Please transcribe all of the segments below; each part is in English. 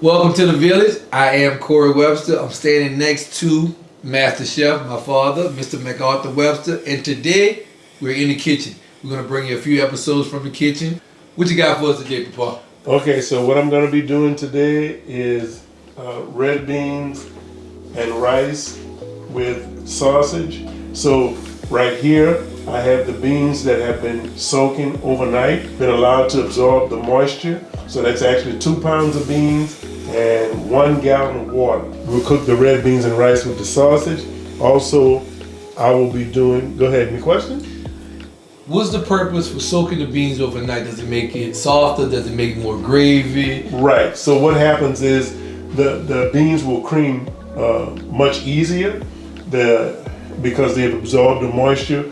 Welcome to the village. I am Corey Webster. I'm standing next to Master Chef, my father, Mr. MacArthur Webster. And today, we're in the kitchen. We're going to bring you a few episodes from the kitchen. What you got for us today, Papa? Okay, so what I'm going to be doing today is red beans and rice with sausage. So right here, I have the beans that have been soaking overnight, been allowed to absorb the moisture. So that's actually 2 pounds of beans and 1 gallon of water. We'll cook the red beans and rice with the sausage. Also, I will be doing, go ahead, any questions? What's the purpose for soaking the beans overnight? Does it make it softer? Does it make more gravy? Right, so what happens is the beans will cream much easier because they've absorbed the moisture,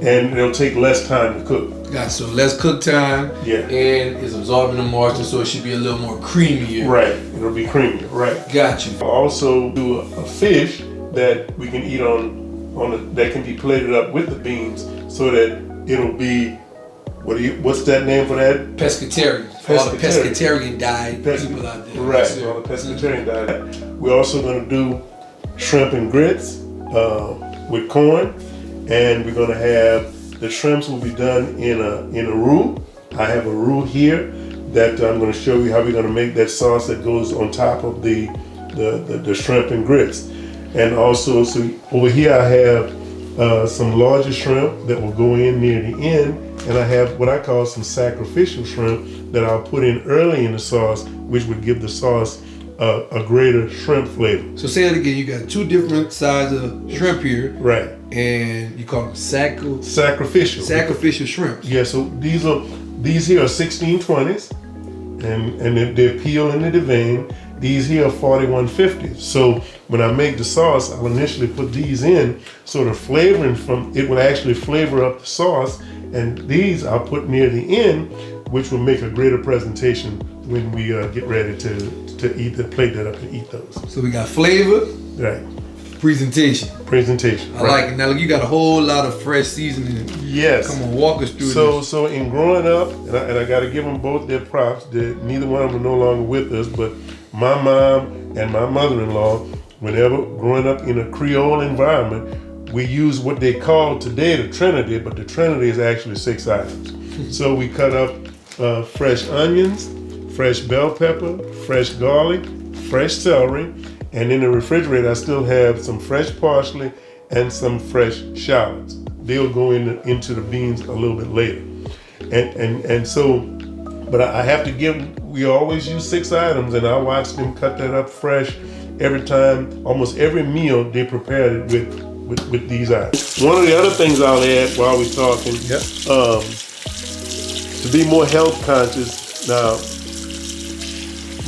and it'll take less time to cook. Got so less cook time, yeah, and it's absorbing the moisture, so it should be a little more creamier. Right, it'll be creamier, right. Got you. I'll also do a fish that we can eat that can be plated up with the beans, so that it'll be, what's that name for that? Pescatarian. All the pescatarian diet people out there. Right, all the pescatarian diet. We're also going to do shrimp and grits with corn, and we're going to have the shrimps will be done in a roux. I have a roux here that I'm going to show you how we're going to make that sauce that goes on top of the shrimp and grits. And also, so over here I have some larger shrimp that will go in near the end, and I have what I call some sacrificial shrimp that I'll put in early in the sauce, which would give the sauce a greater shrimp flavor. So say it again, you got 2 different sizes of shrimp here. Right. And you call them sacrificial. Sacrificial shrimps. Yeah, so these here are 1620s, and they're peeled into the vein. These here are 4150s. So when I make the sauce, I'll initially put these in, so the flavoring from it will actually flavor up the sauce, and these I'll put near the end, which will make a greater presentation when we get ready to eat plate that up and eat those. So we got flavor, right? Presentation. I like it. Now look, you got a whole lot of fresh seasoning. Yes. Come on, walk us through this. So in growing up, and I got to give them both their props. Neither one of them are no longer with us, but my mom and my mother-in-law, whenever growing up in a Creole environment, we use what they call today the Trinity, but the Trinity is actually 6 items. So we cut up fresh onions, fresh bell pepper, fresh garlic, fresh celery, and in the refrigerator I still have some fresh parsley and some fresh shallots. They'll go into the beans a little bit later. And so, but I have to give, we always use 6 items, and I watch them cut that up fresh every time. Almost every meal they prepare it with these items. One of the other things I'll add while we're talking, to be more health conscious. Now,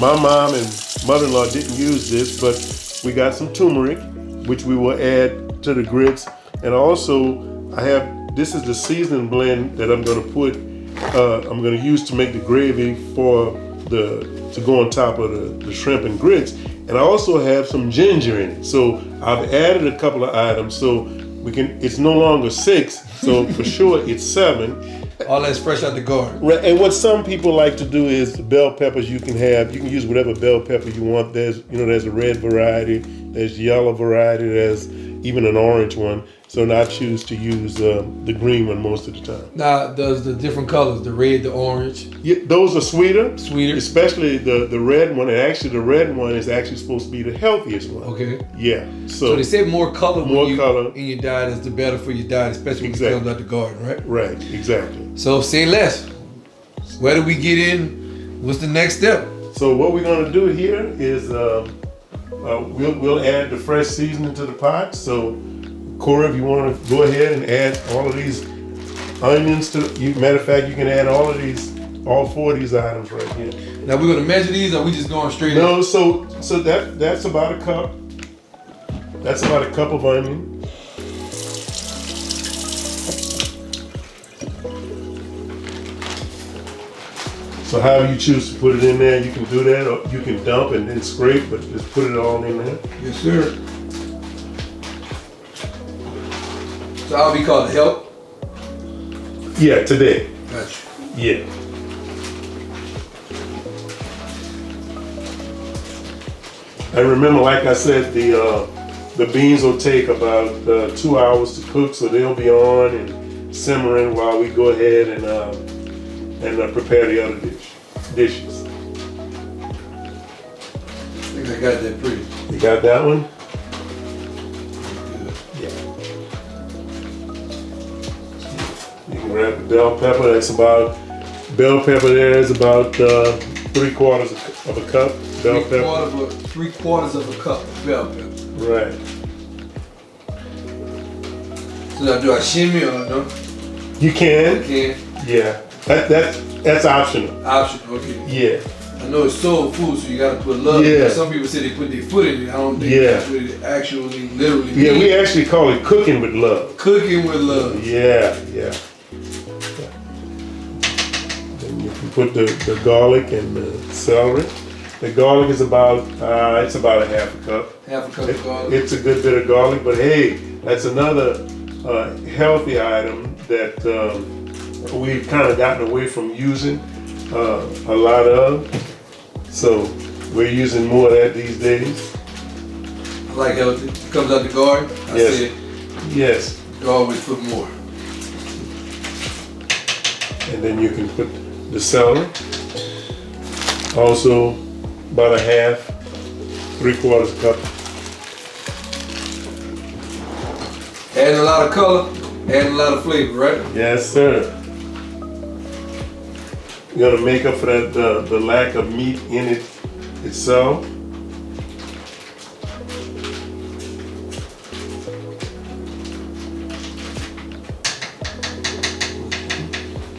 my mom and mother-in-law didn't use this, but we got some turmeric, which we will add to the grits. And also, this is the seasoning blend that I'm going to put, I'm going to use to make the gravy to go on top of the shrimp and grits. And I also have some ginger in it. So I've added a couple of items, so it's no longer 6, so for sure it's 7. All that's fresh out the garden. Right, and what some people like to do is bell peppers. You can use whatever bell pepper you want. There's a red variety, there's yellow variety, there's even an orange one. So I choose to use the green one most of the time. Now, does the different colors, the red, the orange? Yeah, those are sweeter. Sweeter. Especially the red one. And actually, the red one is actually supposed to be the healthiest one. Okay. Yeah. So they say more color color in your diet is the better for your diet, especially when it comes out the garden, right? Right. Exactly. So say less. Where do we get in? What's the next step? So what we're going to do here is we'll add the fresh seasoning to the pot. So Corey, if you want to go ahead and add all of these onions to matter of fact, you can add all 4 of these items right here. Now we're gonna measure these, or are we just going straight in? No, so that's about a cup. That's about a cup of onion. So however you choose to put it in there, you can do that, or you can dump and then scrape, but just put it all in there. Yes, sir. So I'll be called help? Yeah, today. Gotcha. Yeah. And remember, like I said, the beans will take about 2 hours to cook, so they'll be on and simmering while we go ahead and prepare the other dishes. I think I got that pretty. You got that one? Good. Yeah. You can grab the bell pepper. That's about, bell pepper there is about 3/4 of a cup. Bell pepper. 3/4 of a cup of bell pepper. Right. So now do I shimmy or no? You can. Okay. Yeah. That's optional. Optional, okay. Yeah. I know it's soul food, so you gotta put love. Yeah. Some people say they put their foot in it. I don't think Yeah. that's what it actually literally Yeah, means. we actually call it cooking with love. Cooking with love. Yeah, yeah. Then you can put the garlic and the celery. The garlic is about, it's about a half a cup. Half a cup of garlic. It's a good bit of garlic, but hey, that's another healthy item that we've kind of gotten away from using a lot of. So we're using more of that these days. I like healthy. Comes out the garden. I Yes. said Yes. you always put more. And then you can put the celery. Also about a half, 3/4 cup. Adding a lot of color, adding a lot of flavor, right? Yes, sir. You're gonna make up for that the lack of meat in it itself.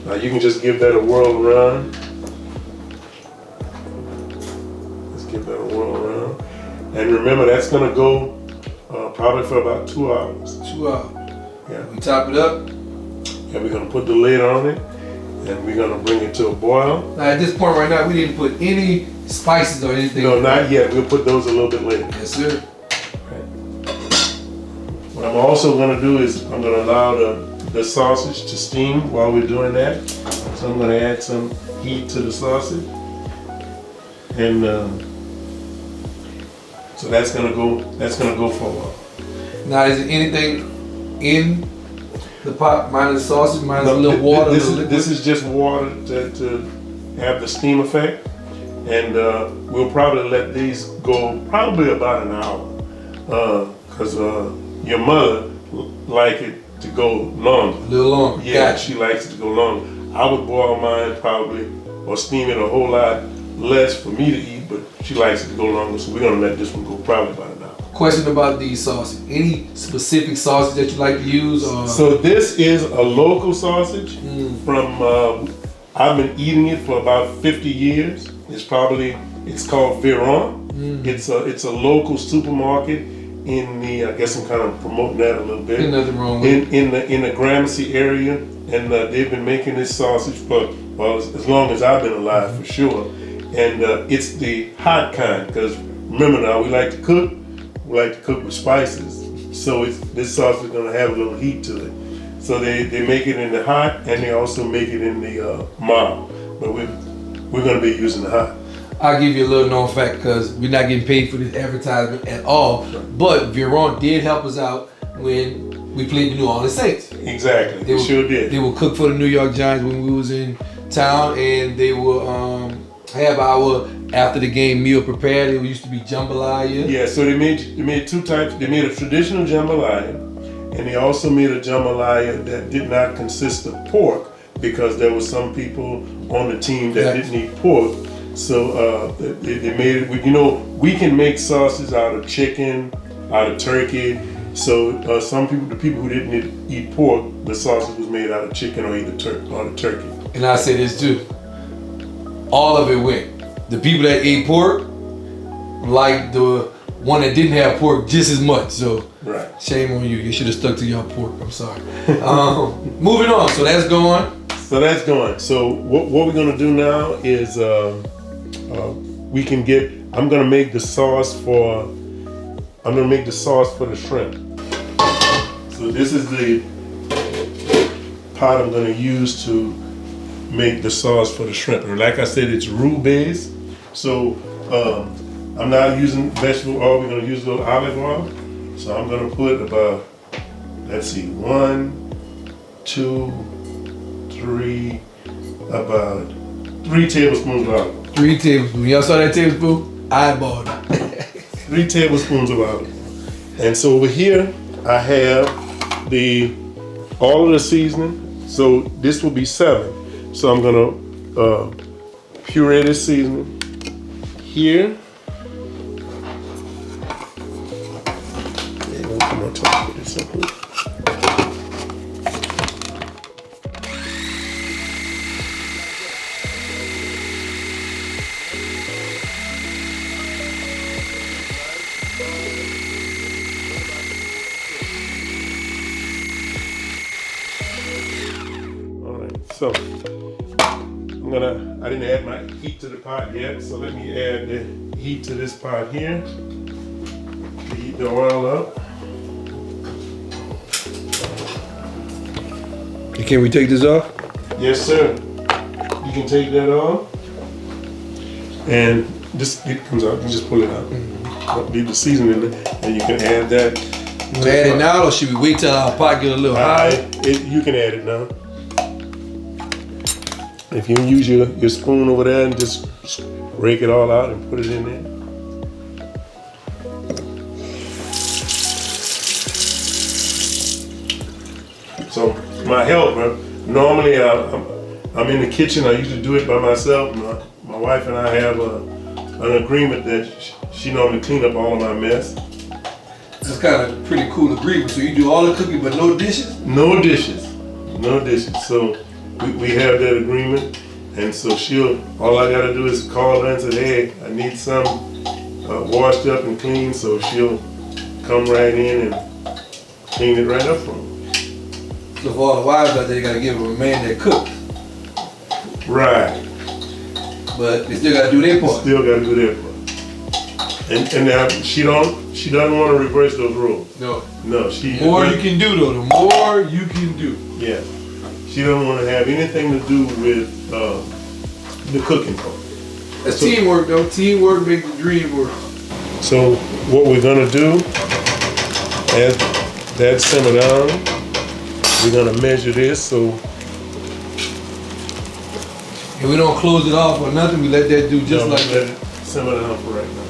Now you can just give that a whirl around. Let's give that a whirl around. And remember, that's gonna go probably for about 2 hours. 2 hours. Yeah. We top it up. And we're gonna put the lid on it, and we're gonna bring it to a boil. Now at this point right now, we didn't put any spices or anything. No, not yet. We'll put those a little bit later. Yes, sir. What I'm also gonna do is I'm gonna allow the sausage to steam while we're doing that. So I'm gonna add some heat to the sausage. And so that's gonna go for a while. Now is there anything in the pot minus the sausage, minus a No, little water? This is just water to have the steam effect. And we'll probably let these go probably about an hour. Cause your mother like it to go longer. A little longer. Yeah, Gotcha. she likes it to go longer. I would boil mine probably, or steam it a whole lot less for me to eat, but she likes it to go longer, so we're gonna let this one go probably about an hour. Question about these sauces. Any specific sausage that you like to use? Or? So this is a local sausage from, I've been eating it for about 50 years. It's called Viron. It's a local supermarket in the, I guess I'm kind of promoting that a little bit. Ain't nothing wrong with it. In the Gramercy area, and they've been making this sausage for, well, as long as I've been alive, for sure. And it's the hot kind, because remember now, we like to cook with spices. So this sauce is gonna have a little heat to it. So they make it in the hot, and they also make it in the mild. But we're gonna be using the hot. I'll give you a little known fact because we're not getting paid for this advertisement at all. But Viron did help us out when we played the New Orleans Saints. Exactly, they sure did. They will cook for the New York Giants when we was in town, and they will have our after the game meal prepared. It used to be jambalaya. Yeah, so they made two types. They made a traditional jambalaya, and they also made a jambalaya that did not consist of pork because there were some people on the team that didn't eat pork. So they made it. You know, we can make sauces out of chicken, out of turkey. So some people, the people who didn't eat pork, the sausage was made out of chicken or either turkey. And I say this too. All of it went. The people that ate pork like the one that didn't have pork just as much. So right. Shame on you. You should have stuck to your pork. I'm sorry. Moving on. So that's going. So that's going. So what we're gonna do now is I'm gonna make the sauce for the shrimp. So this is the pot I'm gonna use to make the sauce for the shrimp. And like I said, it's roux based. So I'm not using vegetable oil. We're gonna use a little olive oil. So I'm gonna put about, let's see, 1, 2, 3, about 3 tablespoons of olive oil. 3 tablespoons. Y'all saw that tablespoon? I bought it. 3 tablespoons of olive oil. And so over here, I have all of the seasoning. So this will be 7. So I'm gonna puree this seasoning here. Come on, talk with this up here. So I didn't add my heat to the pot yet, so let me add the heat to this pot here to heat the oil up. Can we take this off? Yes, sir. You can take that off. And it comes out, you just pull it out. Leave the seasoning in there, and you can add that. You want to add it now, or should we wait till our pot get a little high? You can add it now. If you use your spoon over there and just rake it all out and put it in there. So my helper, normally I'm in the kitchen. I usually do it by myself. My wife and I have an agreement that she normally clean up all of my mess. It's kind of pretty cool agreement. So you do all the cooking but no dishes? No dishes. No dishes. So we have that agreement, and so all I gotta do is call her and say, hey, I need some washed up and clean, so she'll come right in and clean it right up for me. So for all the wives out there, they gotta give them a man that cooks. Right. But they still gotta do their part. Still gotta do their part. And now she doesn't want to reverse those rules. No. No, The more you can do though, the more you can do. Yeah. She doesn't want to have anything to do with the cooking part. That's teamwork though. Teamwork makes the dream work. So what we're gonna do, as that simmer down, we're gonna measure this. So and we don't close it off or nothing. We let that do just like let that. it simmer down for right now.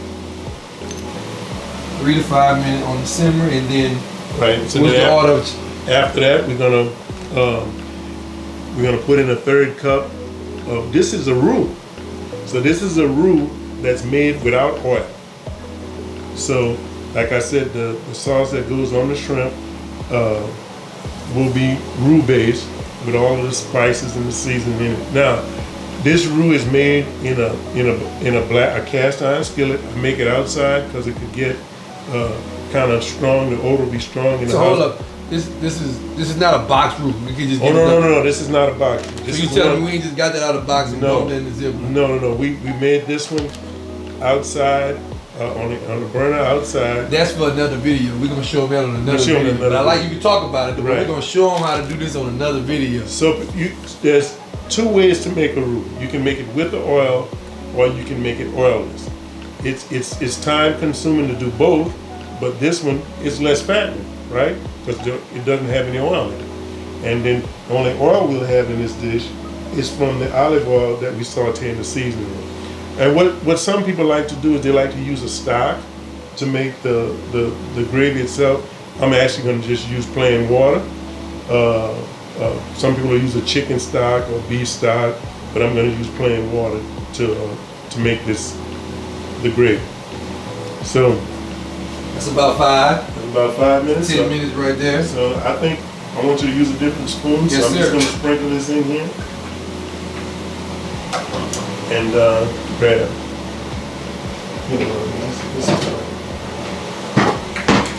3 to 5 minutes on the simmer, and then Right. So what's the order? after that, we're gonna put in a 1/3 cup of, this is a roux. So this is a roux that's made without oil. So like I said, the sauce that goes on the shrimp will be roux based with all of the spices and the seasoning in it. Now, this roux is made in a cast iron skillet. I make it outside because it could get kind of strong. The odor will be strong in the house. Hold up. This is not a box roux. We can just get no. This is not a box. This so you telling me we ain't just got that out of the box and dumped it in the zipper? No. We made this one outside on the burner outside. That's for another video. We're gonna show them that on another video. But I like you to talk about it. But we're gonna show them how to do this on another video. So there's 2 ways to make a roux. You can make it with the oil, or you can make it oilless. It's time consuming to do both, but this one is less fattening, right? Because it doesn't have any oil in it. And then the only oil we'll have in this dish is from the olive oil that we saute in the seasoning in. And what some people like to do is they like to use a stock to make the gravy itself. I'm actually going to just use plain water. Some people use a chicken stock or beef stock, but I'm going to use plain water to make the gravy. So That's about 5. about 5 minutes. 10 minutes right there. So I think I want you to use a different spoon. Yes, so I'm just sir. going to sprinkle this in here. And grab.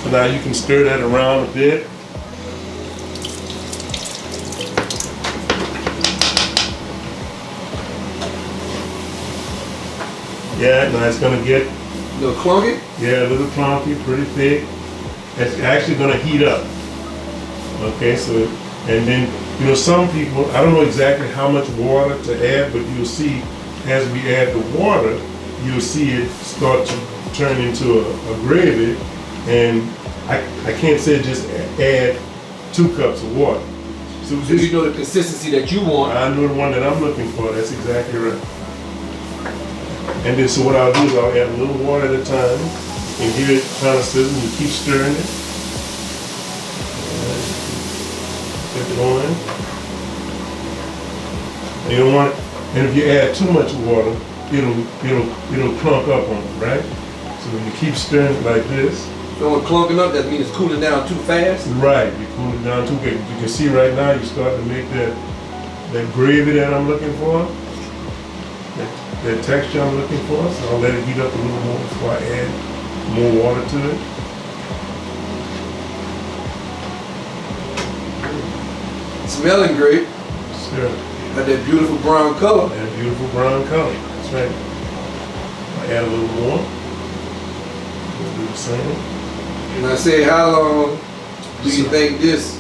So now you can stir that around a bit. Yeah, now it's going to get A little clunky? a little clumpy, pretty thick. It's actually going to heat up. Okay, so, and then, some people, I don't know exactly how much water to add, but you'll see as we add the water, you'll see it start to turn into a gravy, and I can't say just add 2 cups of water. So you know the consistency that you want. I know the one that I'm looking for. That's exactly right. And then so what I'll do is I'll add a little water at a time, and hear it kind of sizzle. You keep stirring it. Flip it on. And you don't want it. And if you add too much water, it'll clunk up on it, right? So when you keep stirring it like this. So when clunking up, that means it's cooling down too fast? Right, you cool it down too quick. You can see right now you start to make that gravy that I'm looking for. That texture I'm looking for. So I'll let it heat up a little more before I add more water to it. Smelling great. Sure. Got that beautiful brown color. That beautiful brown color. That's right. I'll add a little more. We'll do the same. And I say, how long do you think this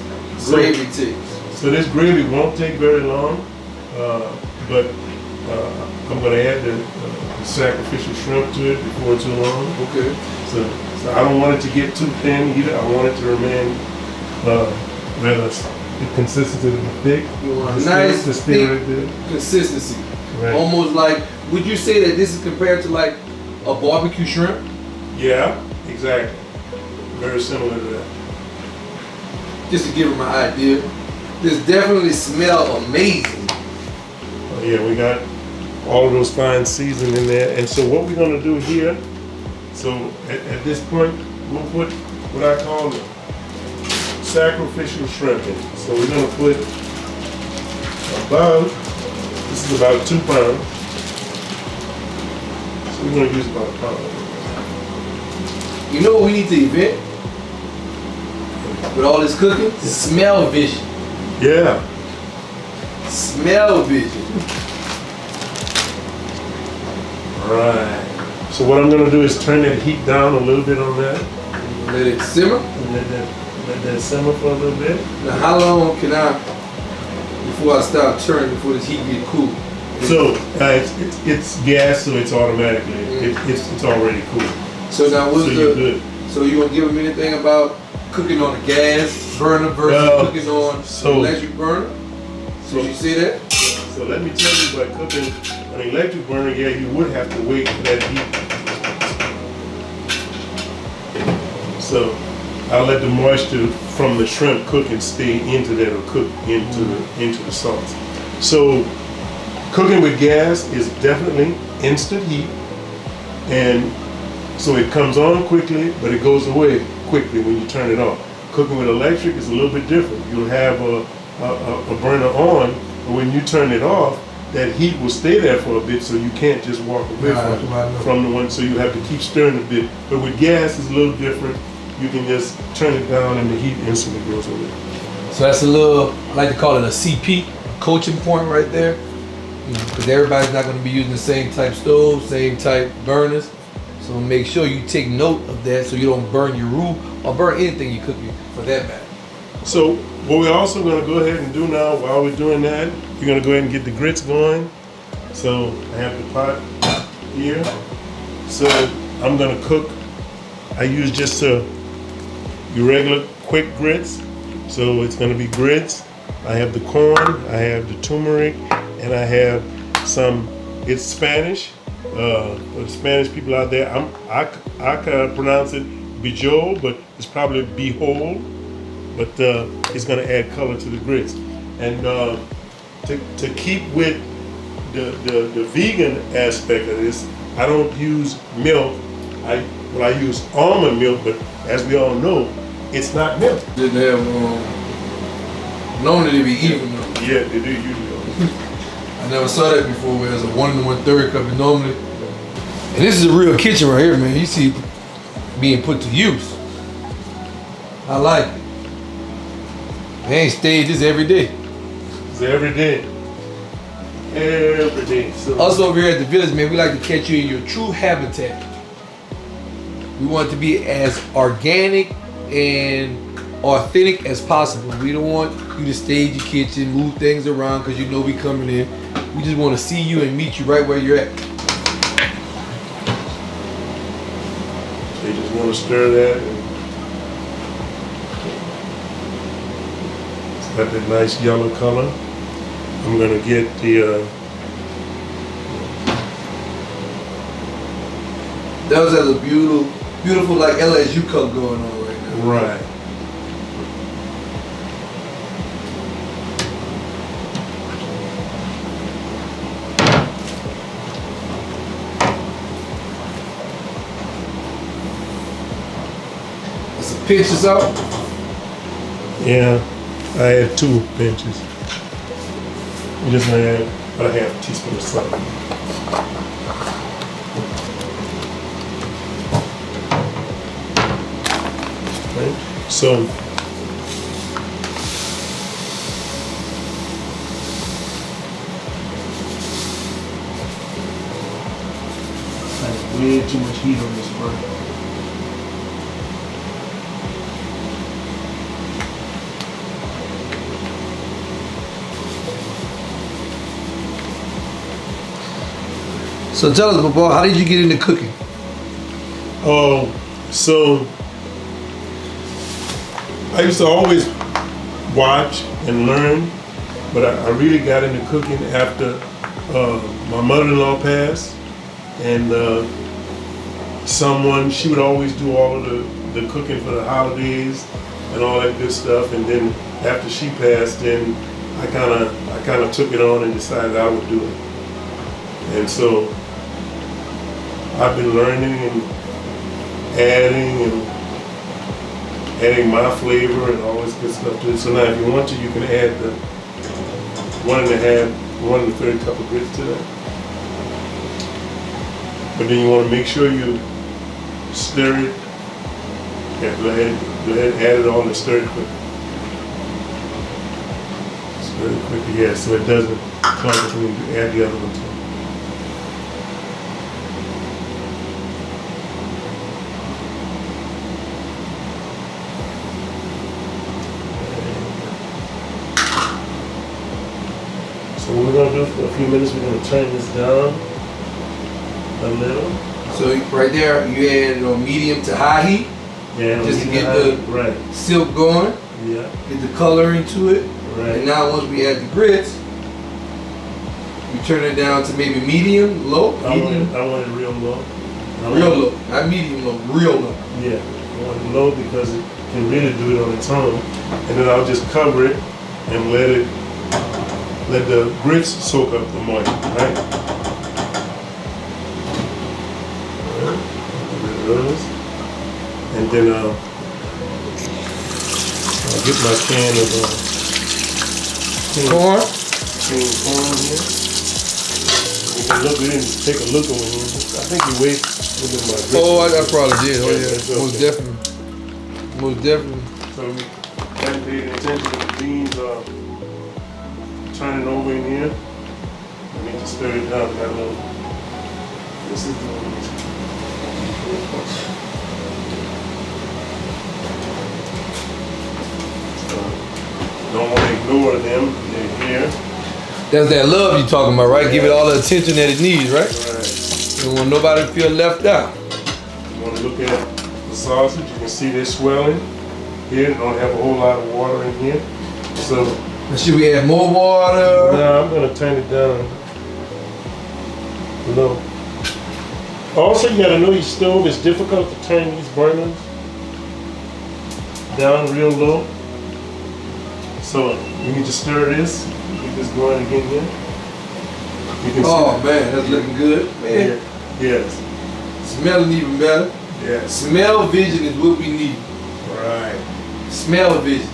gravy takes? So this gravy won't take very long, but I'm going to add the sacrificial shrimp to it before too long. Okay. So I don't want it to get too thin either. I want it to remain rather consistent and thick. You want a nice, thick right consistency. Right. Almost like, would you say that this is compared to like a barbecue shrimp? Yeah, exactly. Very similar to that. Just to give them an idea. This definitely smells amazing. Yeah, we got all of those fine seasoning in there. And so what we're gonna do here, so at this point, we'll put what I call the sacrificial shrimp in. So we're gonna put about, this is about 2 pounds. So we're gonna use about a pound. You know what we need to invent? With all this cooking? Smell vision. Yeah. Smell vision. Right. So what I'm gonna do is turn that heat down a little bit on that. Let it simmer. And let that simmer for a little bit. Now how long can I, before I start turning, before this heat get cool? So it's gas, so it's automatically, it's already cool. So now what's you're good. So you gonna give them anything about cooking on a gas burner versus cooking on an electric burner? So you see that? So let me tell you, by cooking an electric burner, yeah, you would have to wait for that heat. So I'll let the moisture from the shrimp cook and stay into that, or cook into the sauce. So cooking with gas is definitely instant heat, and so it comes on quickly, but it goes away quickly when you turn it off. Cooking with electric is a little bit different. You'll have a burner on, but when you turn it off, that heat will stay there for a bit, so you can't just walk away from the one, so you have to keep stirring a bit. But with gas, it's a little different. You can just turn it down and the heat instantly goes away. So that's a little, I like to call it a CP, a coaching point right there. Because everybody's not going to be using the same type stove, same type burners. So make sure you take note of that so you don't burn your roof or burn anything you're cooking for that matter. So what we're also going to go ahead and do now, while we're doing that, we're going to go ahead and get the grits going. So I have the pot here. So I'm going to cook. I use just your regular quick grits. So it's going to be grits. I have the corn, I have the turmeric, and I have some, it's Spanish. For the Spanish people out there, I can pronounce it bijou, but it's probably bijol. But it's going to add color to the grits. And to keep with the vegan aspect of this, I don't use milk. I use almond milk, but as we all know, it's not milk. Didn't have, normally they be even though. Yeah, they do usually. I never saw that before where it's a 1 1/3 cup and normally. And this is a real kitchen right here, man. You see it being put to use. I like it. They ain't staged this every day. It's every day. Every day. So Us over here at the village, man, we like to catch you in your true habitat. We want it to be as organic and authentic as possible. We don't want you to stage your kitchen, move things around because you know we coming in. We just want to see you and meet you right where you're at. So you just want to stir that. And it's got that nice yellow color. I'm going to get the Those has a beautiful like LSU color going on right now. right. It's a pinch or so. Yeah, I had 2 pinches. I'm just gonna add about a half teaspoon of salt. Right. So that's way too much heat on this burger. So tell us, Bobo, how did you get into cooking? Oh, so I used to always watch and learn, but I really got into cooking after my mother-in-law passed, and she would always do all of the cooking for the holidays and all that good stuff. And then after she passed, then I kind of took it on and decided I would do it. And so I've been learning and adding my flavor and all this good stuff to it. So now if you want to, you can add the 1 1/3 cup of grits to that. But then you want to make sure you stir it. Yeah, go ahead and add it on and stir it quickly. Stir it quickly, yeah, so it doesn't clump when you add the other one to it. So what we're going to do for a few minutes, we're going to turn this down a little. So right there, you add it on medium to high heat, Yeah, just to get the the right. silk going, Yeah, get the color into it. right. And now once we add the grits, we turn it down to maybe medium, low, I medium, want it real low. real low, not medium low, real low. Yeah, I want it low because it can really do it on its own. And then I'll just cover it and let the grits soak up the moisture, right? Alright, get rid of those. And then I'll get my can of Corn. clean corn here. We can take a look over here. I think you wait within my grits. Oh, I probably did. Oh Yeah, yeah, that's most okay. definitely, most definitely. So we haven't paid attention to the beans turning over in here. I need to stir it down. Got a little. This is the don't want to ignore them. They're here. That's that love you talking about, right? Yeah. Give it all the attention that it needs, right? Right. You don't want nobody to feel left out. You want to look at the sausage. You can see they're swelling. Here, they don't have a whole lot of water in here. So Now, should we add more water? now I'm going to turn it down low. Also, you got to know your stove. It's difficult to turn these burners down real low. So you need to stir this. Get this going again here. You can Oh man, that's looking good, man. Yes. Smelling even better. Yes. Smell vision is what we need. Right. Smell vision.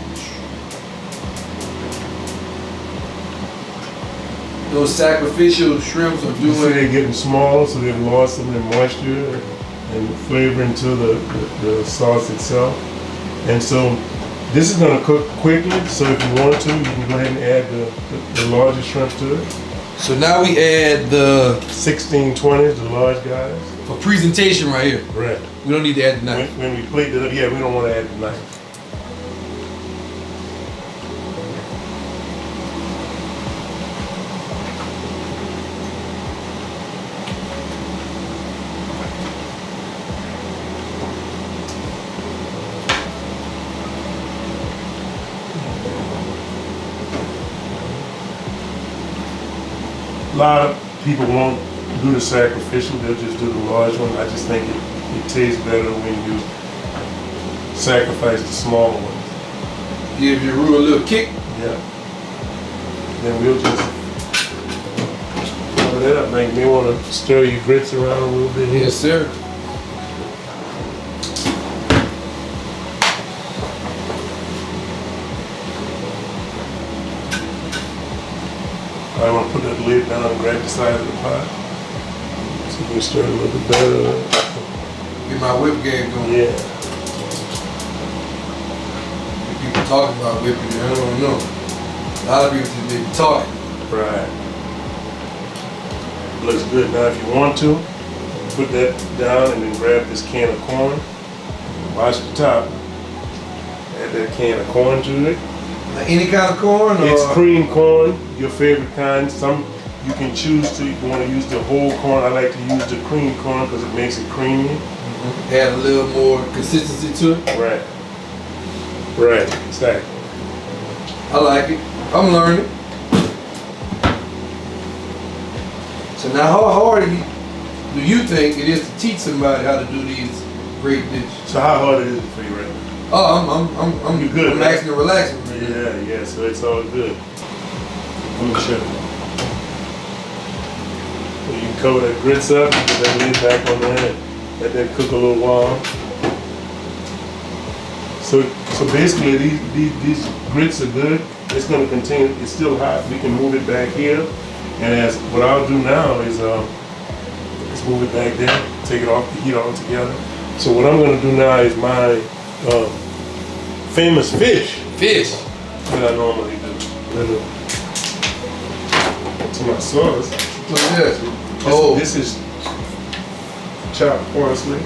Those sacrificial shrimps are You see doing. they're getting smaller, so they've lost some of their moisture and flavor into the sauce itself. And so this is going to cook quickly, so if you want to, you can go ahead and add the larger shrimp to it. So now we add the 1620s, the large guys. for presentation right here. Right. We don't need to add the knife. When we plate it up, yeah, we don't want to add the knife. lot of people won't do the sacrificial, they'll just do the large one. I just think it tastes better when you sacrifice the small ones. Give your roux a little kick. Yeah. Then we'll just cover that up. Now you may want to stir your grits around a little bit here. Yes, sir. I want to put that lid down and grab the side of the pot. So we can stir it a little bit better. Get my whip game going. Yeah. People talking about whipping, I don't know. A lot of people just be talking. Right. Looks good. Now if you want to, put that down and then grab this can of corn. Watch the top. Add that can of corn to it. Any kind of corn? It's or? cream corn, your favorite kind. Some you can choose to. If you want to use the whole corn, I like to use the cream corn because it makes it creamy. Mm-hmm. Add a little more consistency to it. Right. Right. Exactly. I like it. I'm learning. So now, how hard do you think it is to teach somebody how to do these great dishes? So how hard is it for you right now? Oh, I'm You good, relaxing and relaxing. Yeah. So it's all good. Let me show you. So you can cover that grits up, put that lid back on there, and let that cook a little while. So basically these grits are good. It's going to continue. It's still hot. We can move it back here, and what I'll do now is let's move it back there. Take it off the heat altogether. So what I'm going to do now is my famous fish. Fish. That I normally do. To my sauce. What's this? This is chopped parsley.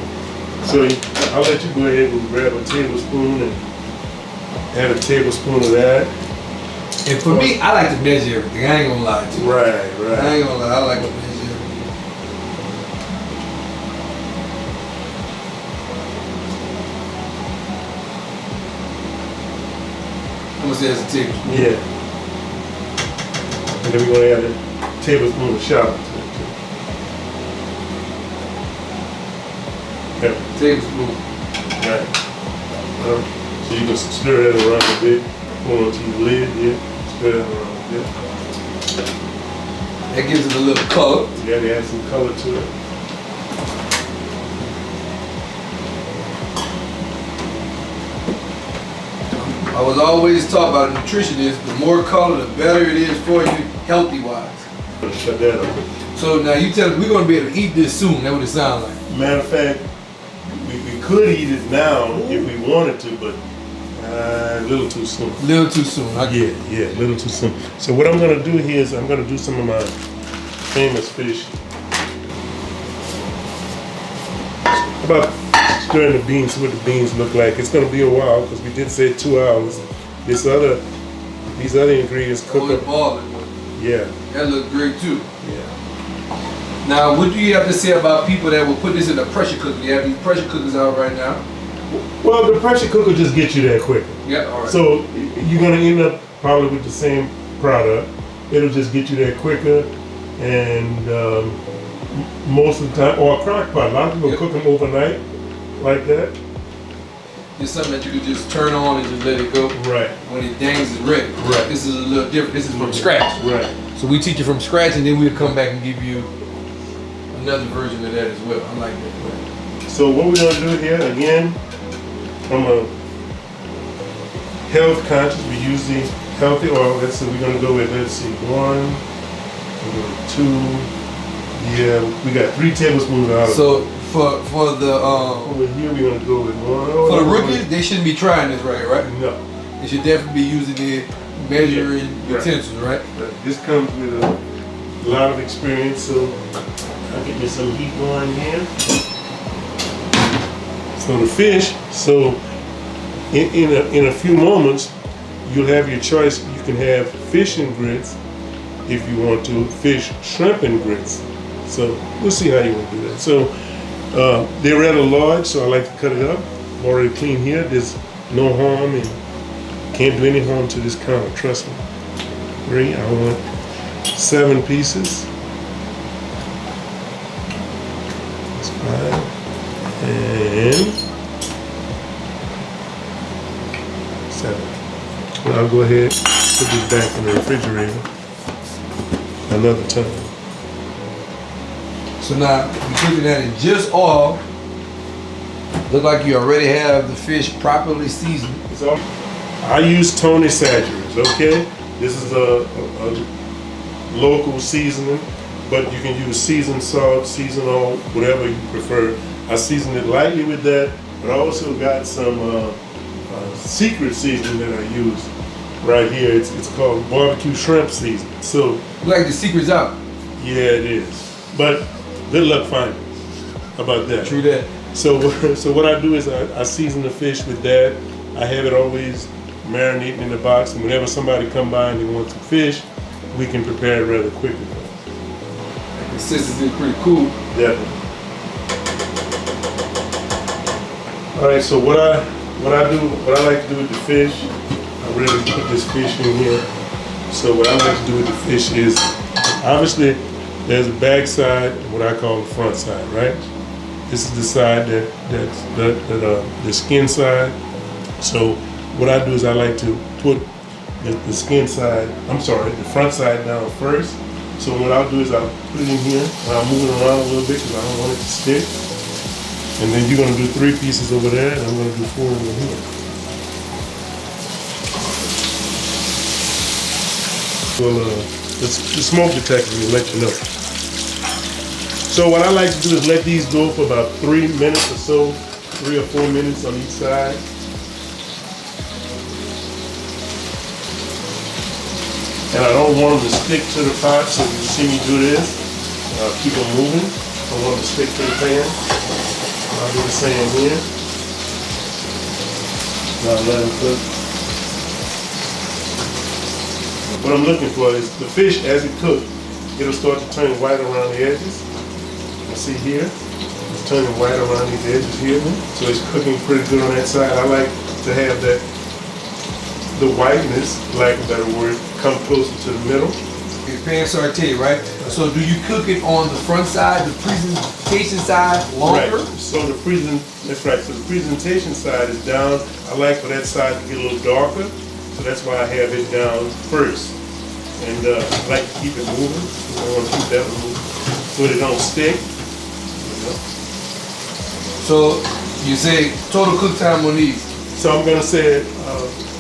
So I'll let you go ahead and grab a tablespoon and add a tablespoon of that. And for me, I like to measure everything. I ain't gonna lie to you. Right. I ain't gonna lie. I like to measure everything. I'm gonna say it's a tablespoon. Yeah. And then we're gonna add a tablespoon of shallot to it too. Yeah. Tablespoon. Right. So you can stir that around a bit. Hold on to your lid, yeah. Stir that around a bit. That gives it a little color. You gotta add some color to it. I was always taught by the nutritionist, the more color, the better it is for you, healthy-wise. Shut that up. So now you tell me we're gonna be able to eat this soon. That's what it sounds like. Matter of fact, we could eat it now if we wanted to, but a little too soon. A little too soon. Yeah, a little too soon. So what I'm gonna do here is I'm gonna do some of my famous fish. About stirring the beans, see what the beans look like. It's gonna be a while because we did say 2 hours. These other ingredients cook up. Balling. Yeah. That looks great too. Yeah. Now, what do you have to say about people that will put this in a pressure cooker? You have these pressure cookers out right now. Well, the pressure cooker just gets you there quicker. Yeah, all right. So you're gonna end up probably with the same product. It'll just get you there quicker, and most of the time, or a crock pot. A lot of people cook them overnight, like that. It's something that you could just turn on and just let it go. Right. When it dangs is ready. Right. This is a little different. This is from scratch. Right. So we teach you from scratch, and then we'll come back and give you another version of that as well. I like that. So what we're gonna do here again, from a health conscious, we use the healthy oil. Let's see, we're gonna go with, let's see, 1, 2. Yeah, we got 3 tablespoons of olive oil. So for the over here we're gonna go with 1. for the rookies, they shouldn't be trying this right? No. They should definitely be using the measuring utensils, right? This comes with a lot of experience, so I'll get me some heat going here. So the fish, in a few moments, you'll have your choice. You can have fish and grits if you want to, fish, shrimp and grits. So we'll see how you want to do that. So they're rather large, so I like to cut it up. I'm already clean here. There's no harm and can't do any harm to this counter, trust me. 3, I want 7 pieces. And 7. And I'll go ahead and put this back in the refrigerator another time. So now you're cooking that in just oil. Look like you already have the fish properly seasoned. So I use Tony Satchery's, okay? This is a local seasoning, but you can use seasoned salt, seasoned oil, whatever you prefer. I season it lightly with that, but I also got some secret seasoning that I use right here. It's called barbecue shrimp seasoning. So, Look like the secret's out. yeah, it is. But good luck finding it. How about that? True that. So what I do is I season the fish with that. I have it always marinating in the box, and whenever somebody come by and they want some fish, we can prepare it rather quickly. The consistency is pretty cool. Definitely. All right. So what I like to do with the fish, I really put this fish in here. So what I like to do with the fish is, obviously, there's the back side and what I call the front side, right? This is the side that's the skin side. So what I do is I like to put the skin side, the front side down first. So what I'll do is I'll put it in here and I'll move it around a little bit because I don't want it to stick. And then you're gonna do 3 pieces over there and I'm gonna do 4 over here. Well, the smoke detector will let you know. So what I like to do is let these go for about 3 minutes or so, 3 or 4 minutes on each side. And I don't want them to stick to the pot, so you see me do this. Keep them moving. I don't want them to stick to the pan. I'll do the same here. Now let them cook. What I'm looking for is the fish, as it cooks, it'll start to turn white around the edges. You see here, it's turning white around these edges here. So it's cooking pretty good on that side. I like to have that, the whiteness, lack of a better word, come closer to the middle. It's pan sauté, right? So do you cook it on the front side, the presentation side longer? Right. So that's right. So the presentation side is down. I like for that side to get a little darker. So that's why I have it down first. And I like to keep it moving. I want to keep that moving so it don't stick. So you say total cook time on these? So I'm gonna say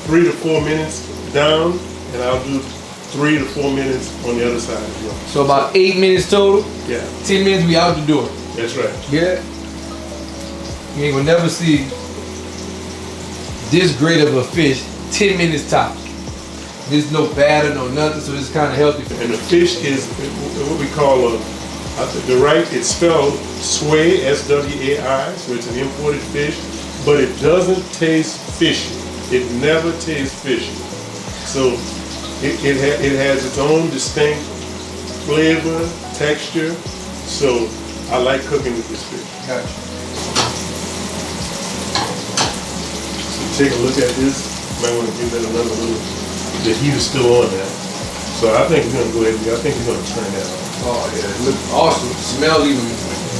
3 to 4 minutes down, and I'll do 3 to 4 minutes on the other side as well. So about 8 minutes total? Yeah. 10 minutes we out the door. That's right. Yeah. You ain't gonna never see this great of a fish 10 minutes top. There's no batter, no nothing, so it's kind of healthy. And the fish is what we call it's spelled sway, S-W-A-I, so it's an imported fish, but it doesn't taste fishy. It never tastes fishy. So it has its own distinct flavor, texture, so I like cooking with this fish. Gotcha. So take a look at this. You might want to give that another little, the heat is still on that. So I think we're gonna go ahead and I think we're gonna turn that on. Oh yeah, it looks awesome. Smell even.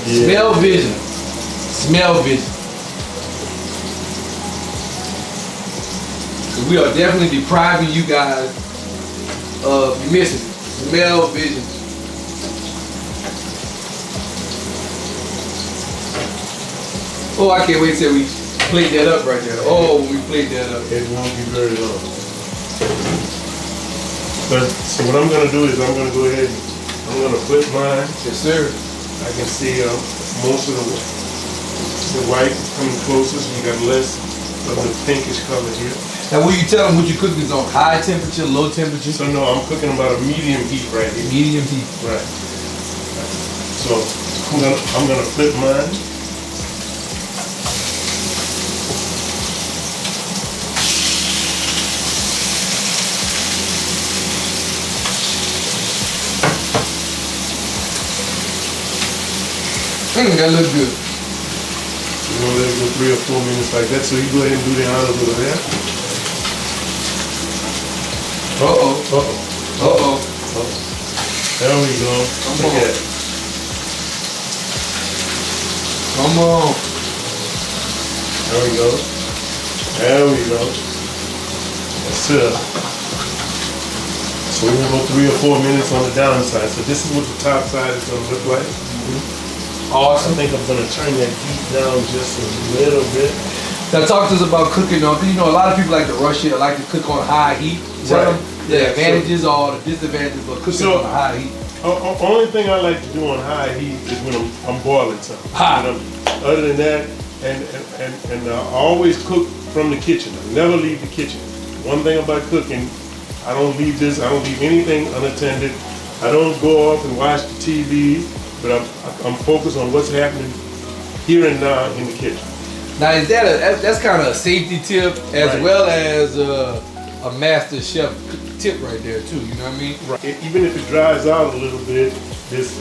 Yeah. Smell vision. Smell vision. We are definitely depriving you guys of missing it. Smell vision. Oh, I can't wait till we plate that up right there. Oh, when we plate that up. It won't be very long. But so what I'm gonna do is I'm gonna go ahead and I'm gonna flip mine. Yes, sir. I can see most of the white coming closer, so you got less of the pinkish color here. Now, will you tell them what you cook this on? High temperature, low temperature? So no, I'm cooking about a medium heat right here. Medium heat. Right. So I'm gonna flip mine. That looks good. We're gonna let it go 3 or 4 minutes like that. So you go ahead and do the honors over there. Uh-oh. Uh-oh. Uh-oh. There we go. Come Look on. at it. Come on. There we go. There we go. That's it. So we're gonna go 3 or 4 minutes on the downside. So this is what the top side is gonna look like. Awesome. I think I'm gonna turn that heat down just a little bit. Now talk to us about cooking on, you know, a lot of people like to rush it, like to cook on high heat. Tell them the advantages or the disadvantages of cooking on high heat. Only thing I like to do on high heat is when I'm boiling something. Other than that, and I always cook from the kitchen. I never leave the kitchen. One thing about cooking, I don't leave anything unattended. I don't go off and watch the TV, but I'm focused on what's happening here and now in the kitchen. Now is that's kind of a safety tip as well as a master chef tip right there too, you know what I mean? Right. Even if it dries out a little bit, this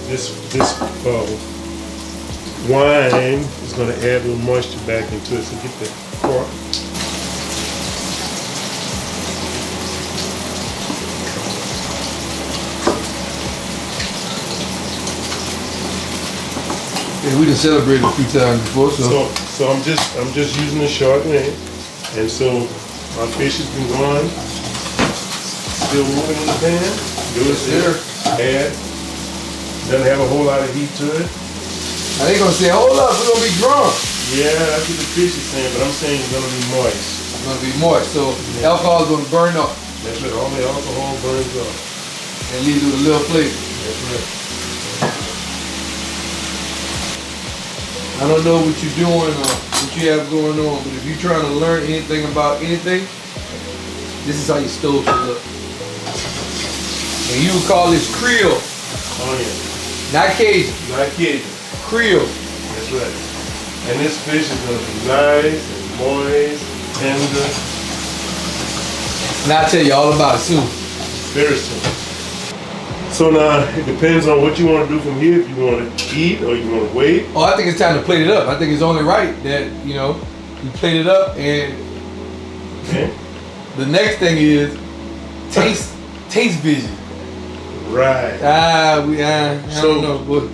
wine is going to add a little moisture back into it. So get the cork. Yeah, we done celebrated a few times before, so I'm just using the Chardonnay, and so my fish has been going, still moving in the pan. Do it there. Add. Doesn't have a whole lot of heat to it. Now they gonna say, hold up, we're gonna be drunk. Yeah, that's what the fish is saying, but I'm saying it's gonna be moist. It's gonna be moist, so alcohol is gonna burn up. That's right. All the alcohol burns up. And leaves with a little flavor. That's right. I don't know what you're doing or what you have going on, but if you're trying to learn anything about anything, this is how your stove should look. And you would call this Creole. Oh yeah. Not Cajun. Not Cajun. Creole. That's right. And this fish is going to be nice and moist, tender. And I'll tell you all about it soon. Very soon. So now, it depends on what you want to do from here. If you want to eat or you want to wait. Oh, I think it's time to plate it up. I think it's only right that, you know, you plate it up and the next thing is taste vision. Right. I don't know. But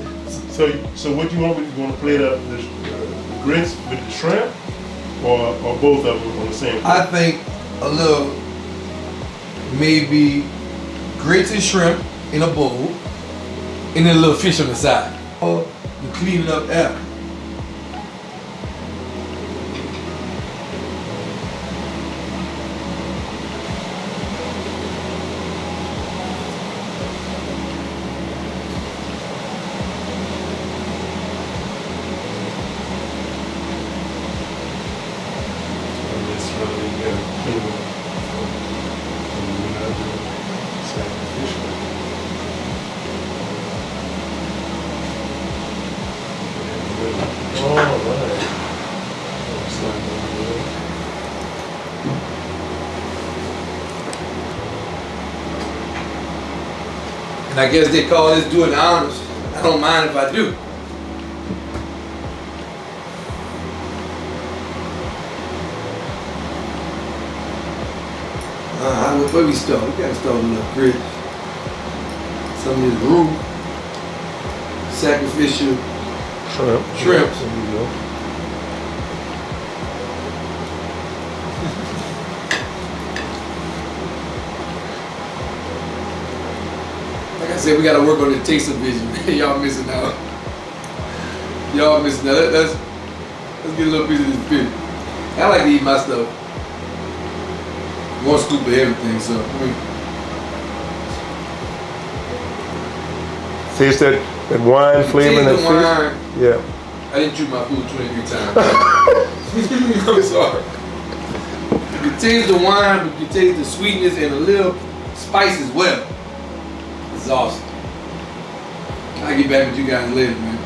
So what you want me to do? You want to plate up the grits with the shrimp or both of them on the same plate? I think a little, maybe grits and shrimp in a bowl, and then a little fish on the side. Or you clean it up after. And I guess they call this doing the honors. I don't mind if I do. Where we start? We gotta start with a little grit. Some of this roux, sacrificial shrimp. There you go. Like I said, we gotta work on the taste of vision. Y'all missing out. Y'all missing out. Let's get a little piece of this fish. I like to eat my stuff. One scoop of everything, so Taste that wine flavor in that fish? Wine. Yeah. I didn't chew my food 23 times. I'm sorry. You can taste the wine, but you can taste the sweetness and a little spice as well. It's awesome. I'll get back with you guys later, man.